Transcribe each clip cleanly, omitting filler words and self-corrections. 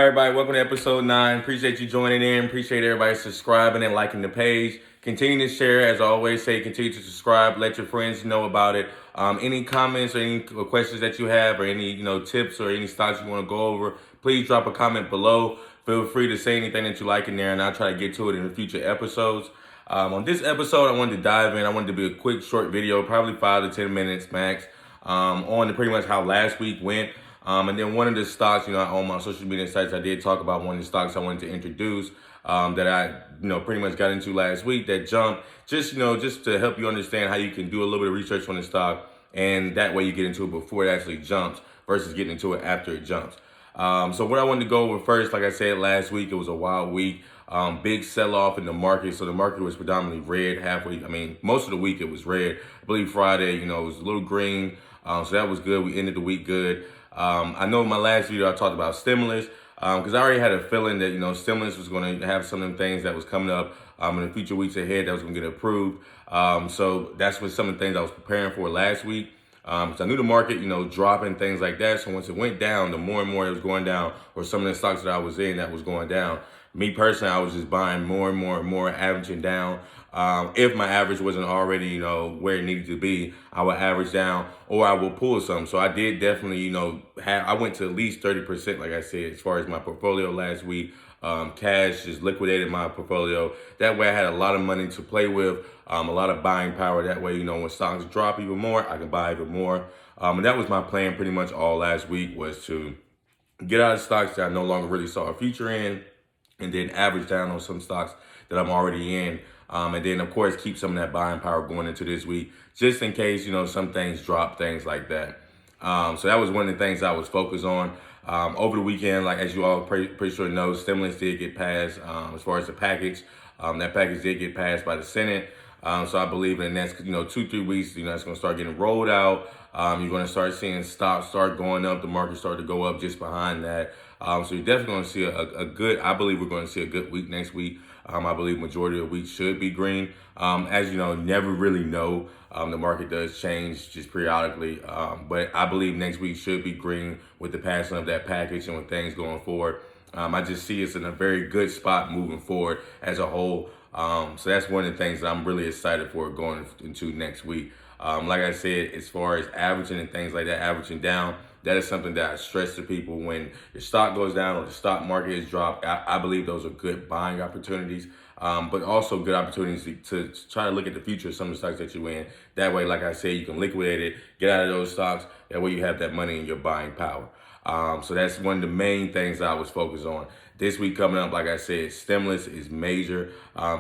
Everybody, welcome to episode 9. Appreciate you joining in. Appreciate everybody subscribing and liking the page. Continue to share, as I always say, continue to subscribe. Let your friends know about it. Any comments or any questions that you have or any tips or any stocks you want to go over, please drop a comment below. Feel free to say anything that you like in there, and I'll try to get to it in the future episodes. On this episode, I wanted to dive in. I wanted to be a quick, short video, probably 5 to 10 minutes max, on pretty much how last week went. And then one of the stocks, on my social media sites, I did talk about one of the stocks I wanted to introduce that I, pretty much got into last week that jumped. Just to help you understand how you can do a little bit of research on the stock, and that way you get into it before it actually jumps versus getting into it after it jumps. So what I wanted to go over first, like I said last week, it was a wild week. Big sell-off in the market. So the market was predominantly red most of the week it was red. I believe Friday, it was a little green. So that was good. We ended the week good. I know in my last video I talked about stimulus because I already had a feeling that stimulus was going to have some of the things that was coming up in the future weeks ahead that was going to get approved. So that's what some of the things I was preparing for last week. Because I knew the market, dropping, things like that. So once it went down, the more and more it was going down, or some of the stocks that I was in that was going down. Me personally, I was just buying more and more and more, averaging down. If my average wasn't already, where it needed to be, I would average down or I will pull some. So I did definitely, I went to at least 30%, like I said, as far as my portfolio last week. Cash just liquidated my portfolio. That way I had a lot of money to play with, a lot of buying power. That way, when stocks drop even more, I can buy even more. And that was my plan pretty much all last week, was to get out of stocks that I no longer really saw a future in, and then average down on some stocks that I'm already in. And then, of course, keep some of that buying power going into this week, just in case, some things drop, things like that. So that was one of the things I was focused on. Over the weekend, like as you all pretty sure know, stimulus did get passed as far as the package. That package did get passed by the Senate. So I believe in the next, 2-3 weeks, it's going to start getting rolled out. You're going to start seeing stocks start going up. The market start to go up just behind that. So you're definitely going to see I believe we're going to see a good week next week. I believe majority of the week should be green. As you know, never really know. The market does change just periodically. But I believe next week should be green with the passing of that package and with things going forward. I just see us in a very good spot moving forward as a whole. So that's one of the things that I'm really excited for going into next week. Like I said, as far as averaging and things like that, averaging down, that is something that I stress to people. When your stock goes down or the stock market is dropped, I believe those are good buying opportunities, but also good opportunities to try to look at the future of some of the stocks that you're in. That way, like I said, you can liquidate it, get out of those stocks. That way you have that money in your buying power. So that's one of the main things I was focused on. This week coming up, like I said, stimulus is major.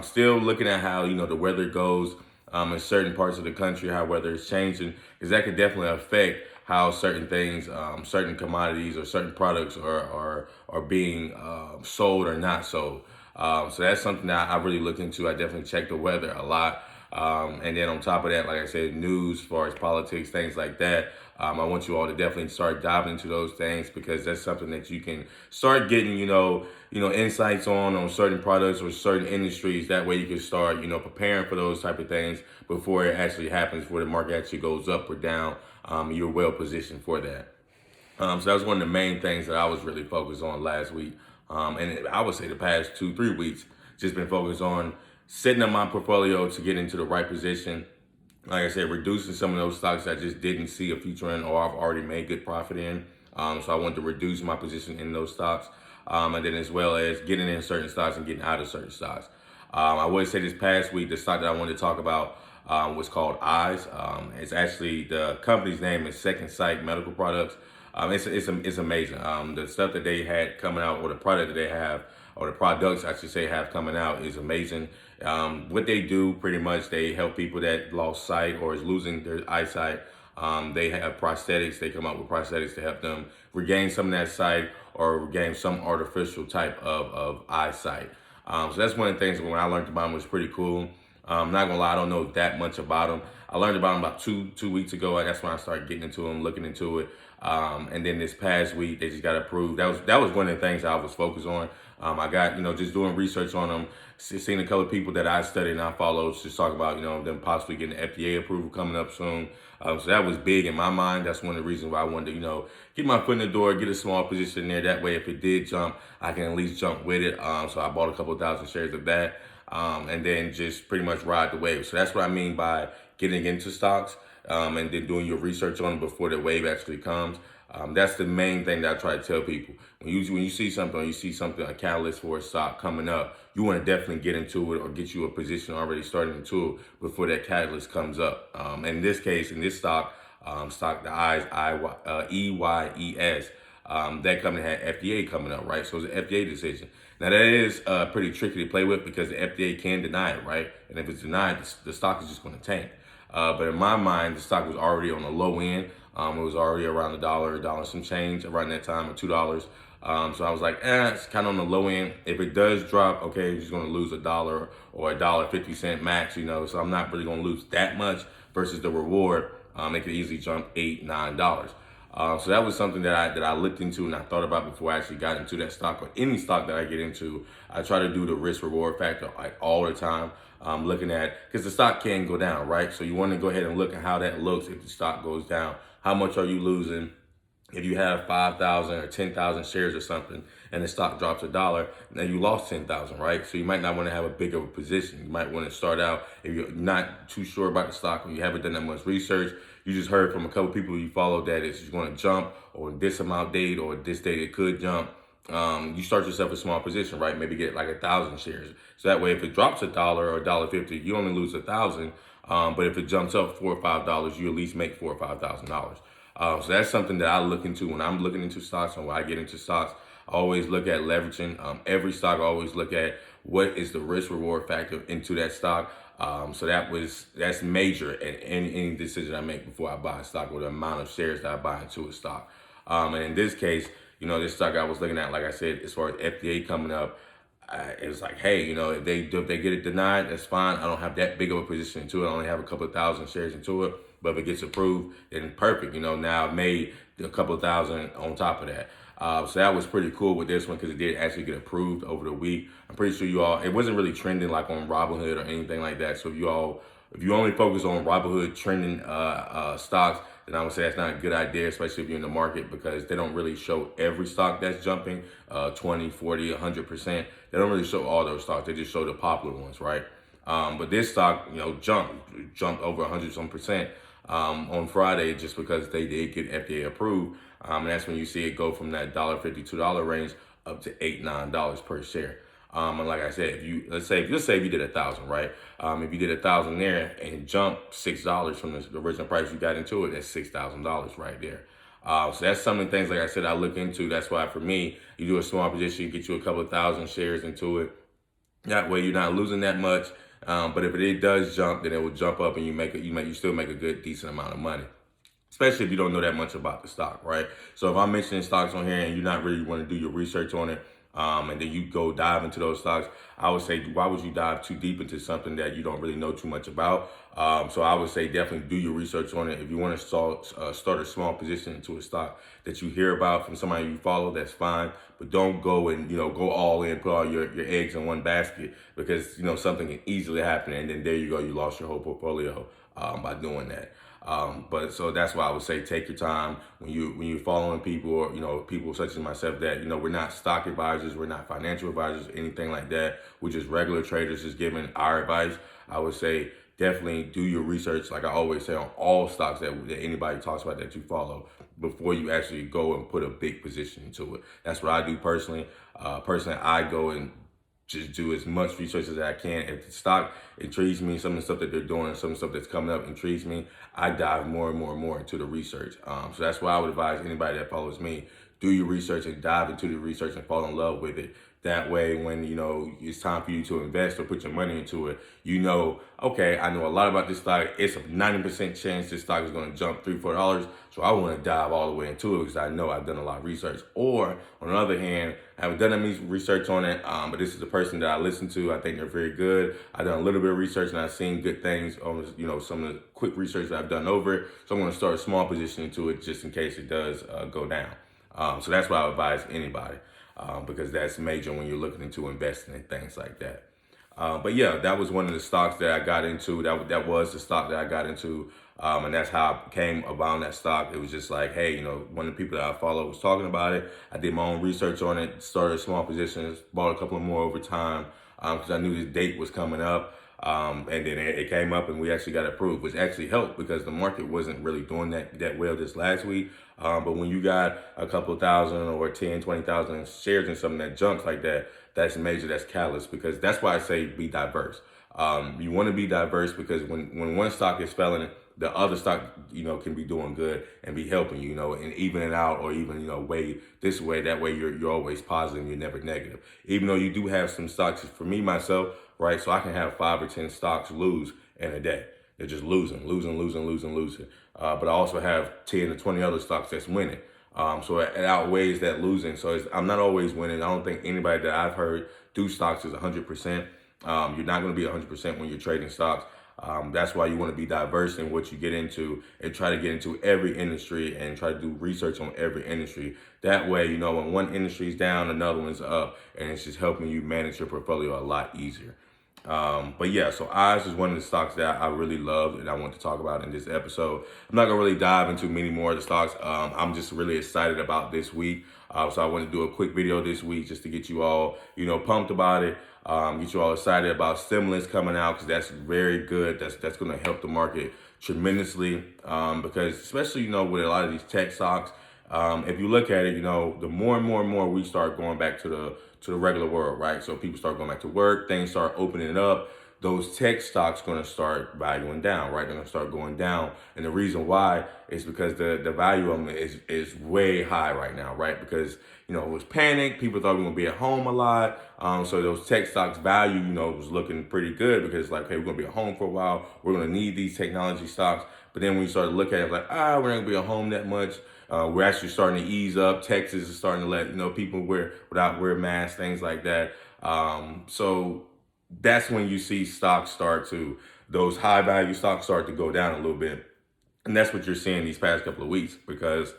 Still looking at how, the weather goes in certain parts of the country, how weather is changing, because that could definitely affect how certain things, certain commodities or certain products are being sold or not sold. So that's something that I really look into. I definitely check the weather a lot. And then on top of that, like I said, news as far as politics, things like that. I want you all to definitely start diving into those things, because that's something that you can start getting, insights on certain products or certain industries. That way you can start, preparing for those type of things before it actually happens, before the market actually goes up or down. You're well positioned for that. So that was one of the main things that I was really focused on last week. And I would say the past 2-3 weeks, just been focused on setting up my portfolio to get into the right position. Like I said, reducing some of those stocks I just didn't see a future in, or I've already made good profit in. So I wanted to reduce my position in those stocks. And then as well as getting in certain stocks and getting out of certain stocks. I would say this past week, the stock that I wanted to talk about was called Eyes. It's actually, the company's name is Second Sight Medical Products. It's amazing. The stuff that they had coming out, or the product that they have, or the products I should say have coming out, is amazing. What they do, pretty much, they help people that lost sight or is losing their eyesight. They have prosthetics. They come up with prosthetics to help them regain some of that sight or regain some artificial type of eyesight. So that's one of the things when I learned about them was pretty cool. Not gonna lie, I don't know that much about them. I learned about them about two weeks ago. That's when I started getting into them, looking into it. And then this past week, they just got approved. That was one of the things I was focused on. I got just doing research on them, seeing a couple of people that I studied and I follow just talk about them possibly getting the FDA approval coming up soon. So that was big in my mind. That's one of the reasons why I wanted to get my foot in the door, get a small position there. That way, if it did jump, I can at least jump with it. So I bought a couple of thousand shares of that. And then just pretty much ride the wave. So that's what I mean by getting into stocks, and then doing your research on them before the wave actually comes. That's the main thing that I try to tell people. When you see something, or you see something, a catalyst for a stock coming up, you want to definitely get into it or get you a position already starting into it before that catalyst comes up. In this case, in this stock, the EYES. That company had FDA coming up, right? So it's an FDA decision. Now that is pretty tricky to play with because the FDA can deny it, right? And if it's denied, the stock is just going to tank. But in my mind, the stock was already on the low end. It was already around a dollar some change around that time, or $2. So I was like, it's kind of on the low end. If it does drop, okay, you're just going to lose $1 or $1.50 max, So I'm not really going to lose that much versus the reward. It could easily jump $8, $9. So that was something that I looked into and I thought about before I actually got into that stock or any stock that I get into. I try to do the risk reward factor like all the time. Looking at, because the stock can go down, right? So you want to go ahead and look at how that looks if the stock goes down. How much are you losing? If you have 5,000 or 10,000 shares or something and the stock drops $1, now you lost 10,000, right? So you might not want to have a big of a position. You might want to start out, if you're not too sure about the stock or you haven't done that much research, you just heard from a couple people you follow that it's going to jump or this amount date or this date it could jump. You start yourself a small position, right? Maybe get like 1,000 shares. So that way, if it drops $1 or $1.50, you only lose 1,000. But if it jumps up $4 or $5, you at least make $4 or $5,000. So that's something that I look into when I'm looking into stocks and when I get into stocks. I always look at leveraging. Every stock, I always look at what is the risk reward factor into that stock. So that's major in any decision I make before I buy a stock, or the amount of shares that I buy into a stock. And in this case, this stock I was looking at, like I said, as far as FDA coming up, it was like, hey, if they get it denied, that's fine. I don't have that big of a position into it. I only have a couple of thousand shares into it. But if it gets approved, then perfect. Now I've made a couple of thousand on top of that. So that was pretty cool with this one because it did actually get approved over the week. I'm pretty sure it wasn't really trending like on Robinhood or anything like that. So if you only focus on Robinhood trending stocks, then I would say that's not a good idea, especially if you're in the market, because they don't really show every stock that's jumping 20, 40, 100%. They don't really show all those stocks. They just show the popular ones, right? But this stock, jumped over 100 some percent on Friday just because they did get FDA approved. And that's when you see it go from that $1.50, $2 range up to $8, $9 per share. And like I said, let's say if you did 1,000, right? If you did 1,000 there and jumped $6 from the original price you got into it, that's $6,000 right there. So that's some of the things, like I said, I look into. That's why for me, you do a small position, you get you a couple of thousand shares into it. That way you're not losing that much. But if it does jump, then it will jump up and you still make a good, decent amount of money. Especially if you don't know that much about the stock, right? So if I'm mentioning stocks on here and you're not really want to do your research on it, and then you go dive into those stocks, I would say, why would you dive too deep into something that you don't really know too much about? So I would say definitely do your research on it. If you want to start a small position into a stock that you hear about from somebody you follow, that's fine. But don't go and go all in, put all your eggs in one basket, because something can easily happen, and then there you go, you lost your whole portfolio by doing that. But so that's why I would say take your time when you're following people, or people such as myself that we're not stock advisors, we're not financial advisors, anything like that. We're just regular traders, just giving our advice. I would say definitely do your research, like I always say, on all stocks that anybody talks about that you follow before you actually go and put a big position into it. That's what I do personally. I go and just do as much research as I can. If the stock intrigues me, some of the stuff that they're doing, some of the stuff that's coming up intrigues me, I dive more and more and more into the research. So that's why I would advise anybody that follows me, do your research and dive into the research and fall in love with it. That way, when it's time for you to invest or put your money into it, okay, I know a lot about this stock. It's a 90% chance this stock is going to jump $3, $4. So I want to dive all the way into it because I know I've done a lot of research. Or on the other hand, I haven't done any research on it, but this is the person that I listen to. I think they're very good. I've done a little bit of research and I've seen good things on some of the quick research that I've done over it. So I'm going to start a small position into it just in case it does go down. So that's why I advise anybody. Because that's major when you're looking into investing in things like that. But yeah, that was one of the stocks that I got into. That was the stock that I got into, and that's how I came about that stock. It was just like, hey, one of the people that I follow was talking about it. I did my own research on it, started small positions, bought a couple of more over time because I knew this date was coming up. And then it came up and we actually got approved, which actually helped because the market wasn't really doing that well this last week. But when you got a couple of thousand or 10, 20,000 shares in something that jumps like that, that's major, that's catalyst, because that's why I say be diverse. You want to be diverse because when one stock is failing, the other stock, can be doing good and be helping you, and even it out or even, weigh this way. That way you're always positive, you're never negative. Even though you do have some stocks, for me, myself, right? So I can have 5 or 10 stocks lose in a day. They're just losing. But I also have 10 to 20 other stocks that's winning. So it outweighs that losing. So I'm not always winning. I don't think anybody that I've heard do stocks is 100%. You're not going to be 100% when you're trading stocks. That's why you want to be diverse in what you get into and try to get into every industry and try to do research on every industry. That way, when one industry is down, another one's up, and it's just helping you manage your portfolio a lot easier. But yeah, so Oz is one of the stocks that I really loved and I want to talk about in this episode. I'm not gonna really dive into many more of the stocks. I'm just really excited about this week. So I want to do a quick video this week just to get you all, pumped about it. Get you all excited about stimulus coming out because that's very good. That's going to help the market tremendously because especially, with a lot of these tech stocks, if you look at it, the more and more we start going back to the regular world, right? So people start going back to work, things start opening up. Those tech stocks going to start valuing down, right? They're going to start going down. And the reason why is because the value of them is way high right now, right? Because, it was panic. People thought we were going to be at home a lot. So those tech stocks value, was looking pretty good because like, hey, we're going to be at home for a while. We're going to need these technology stocks. But then when you start looking at it, like, we're not going to be at home that much. We're actually starting to ease up. Texas is starting to let, people wear masks, things like that. So that's when you see those high value stocks start to go down a little bit. And that's what you're seeing these past couple of weeks because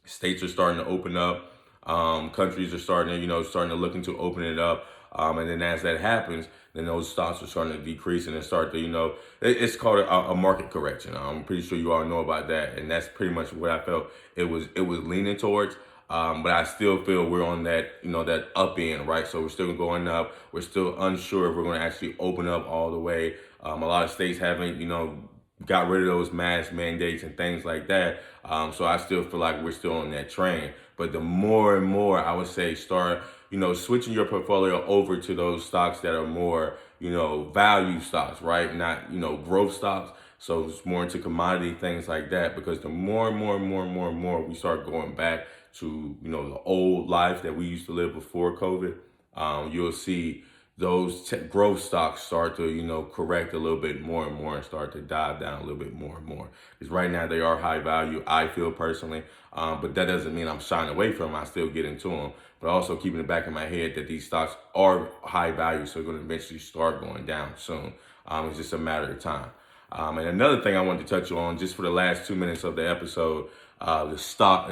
states are starting to open up. Countries are starting to look into opening it up. And then as that happens, then those stocks are starting to decrease and then start to, it's called a market correction. I'm pretty sure you all know about that. And that's pretty much what I felt it was leaning towards. But I still feel we're on that, that up end, right? So we're still going up. We're still unsure if we're going to actually open up all the way. A lot of states haven't, got rid of those mask mandates and things like that. So I still feel like we're still on that train. But the more and more, I would say, start, switching your portfolio over to those stocks that are more, value stocks, right? Not, growth stocks. So it's more into commodity, things like that. Because the more and more we start going back to, the old life that we used to live before COVID, you'll see those growth stocks start to, correct a little bit more and more and start to dive down a little bit more and more. Because right now they are high value, I feel personally, but that doesn't mean I'm shying away from them. I still get into them, but also keeping in the back of my head that these stocks are high value, so they're going to eventually start going down soon. It's just a matter of time. And another thing I wanted to touch on just for the last 2 minutes of the episode, not the stock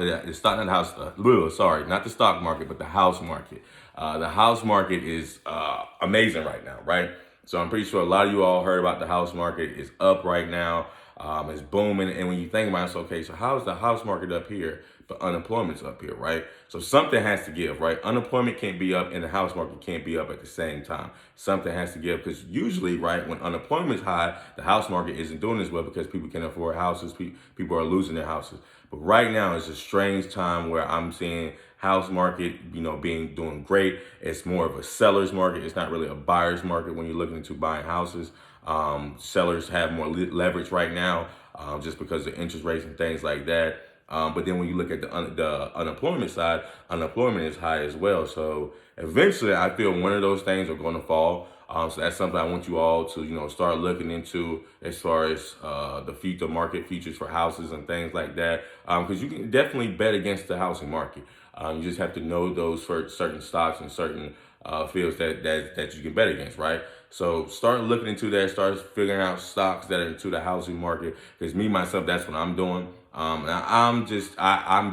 market, but the house market. The house market is amazing right now, right? So I'm pretty sure a lot of you all heard about the house market. It's up right now. It's booming. And when you think about it, it's okay, so how is the house market up here, but unemployment's up here, right? So something has to give, right? Unemployment can't be up and the house market can't be up at the same time. Something has to give because usually, right, when unemployment's high, the house market isn't doing as well because people can't afford houses. People are losing their houses. But right now it's a strange time where I'm seeing house market, doing great. It's more of a seller's market. It's not really a buyer's market when you're looking into buying houses. Sellers have more leverage right now just because of interest rates and things like that. But then when you look at the unemployment side, unemployment is high as well. So eventually, I feel one of those things are going to fall. So that's something I want you all to, start looking into as far as the future market futures for houses and things like that. Because you can definitely bet against the housing market. You just have to know those for certain stocks and certain fields that you can bet against, right? So start looking into that. Start figuring out stocks that are into the housing market. Because me myself, that's what I'm doing. I'm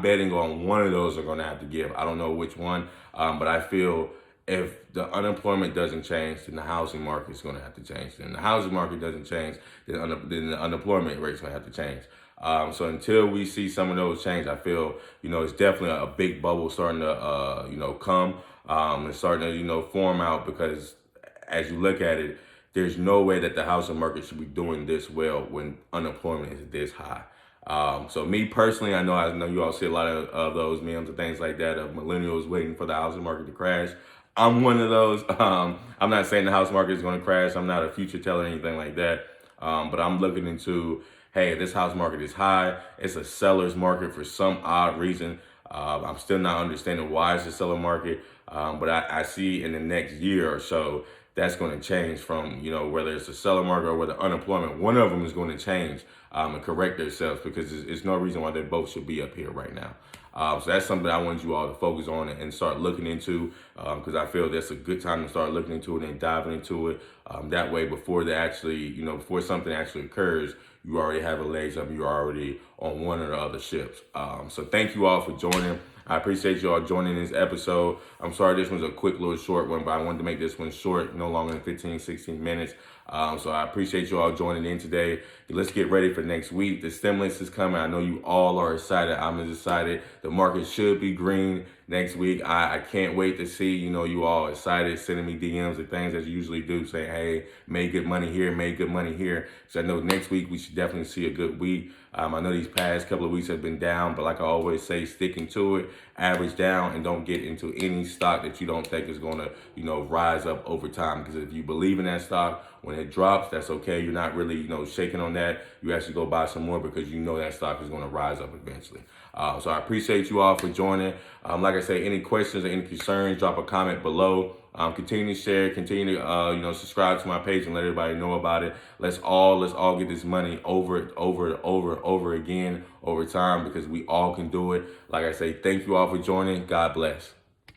betting on one of those are going to have to give. I don't know which one, but I feel if the unemployment doesn't change, then the housing market is going to have to change. Then the housing market doesn't change, then the unemployment rate is going to have to change. So until we see some of those change, I feel, it's definitely a big bubble starting to, come, and starting to, form out, because as you look at it, there's no way that the housing market should be doing this well when unemployment is this high. So me personally, I know you all see a lot of those memes and things like that of millennials waiting for the housing market to crash. I'm one of those. I'm not saying the house market is going to crash. I'm not a future teller or anything like that. But I'm looking into, hey, this house market is high. It's a seller's market for some odd reason. I'm still not understanding why it's a seller market. But I see in the next year or so, that's going to change from, whether it's a seller market or whether unemployment, one of them is going to change and correct themselves, because it's no reason why they both should be up here right now. So that's something I want you all to focus on and start looking into, because I feel that's a good time to start looking into it and diving into it. That way, before before something actually occurs, you already have a legs up. You're already on one or the other ships. So thank you all for joining. I appreciate you all joining this episode. I'm sorry this was a quick little short one, but I wanted to make this one short, no longer than 15, 16 minutes. So I appreciate you all joining in today. Let's get ready for next week. The stimulus is coming. I know you all are excited. I'm as excited. The market should be green next week. I can't wait to see, you all excited, sending me DMs and things as you usually do, saying, hey, made good money here, made good money here. So I know next week we should definitely see a good week. I know these past couple of weeks have been down, but like I always say, sticking to it, average down, and don't get into any stock that you don't think is going to, rise up over time. Because if you believe in that stock, when it drops, that's okay. You're not really, shaking on that. You actually go buy some more because you know that stock is going to rise up eventually. So I appreciate you all for joining. Like I say, any questions or any concerns, drop a comment below. Continue to share, continue to subscribe to my page and let everybody know about it. Let's all get this money over again over time, because we all can do it. Like I say, thank you all for joining. God bless.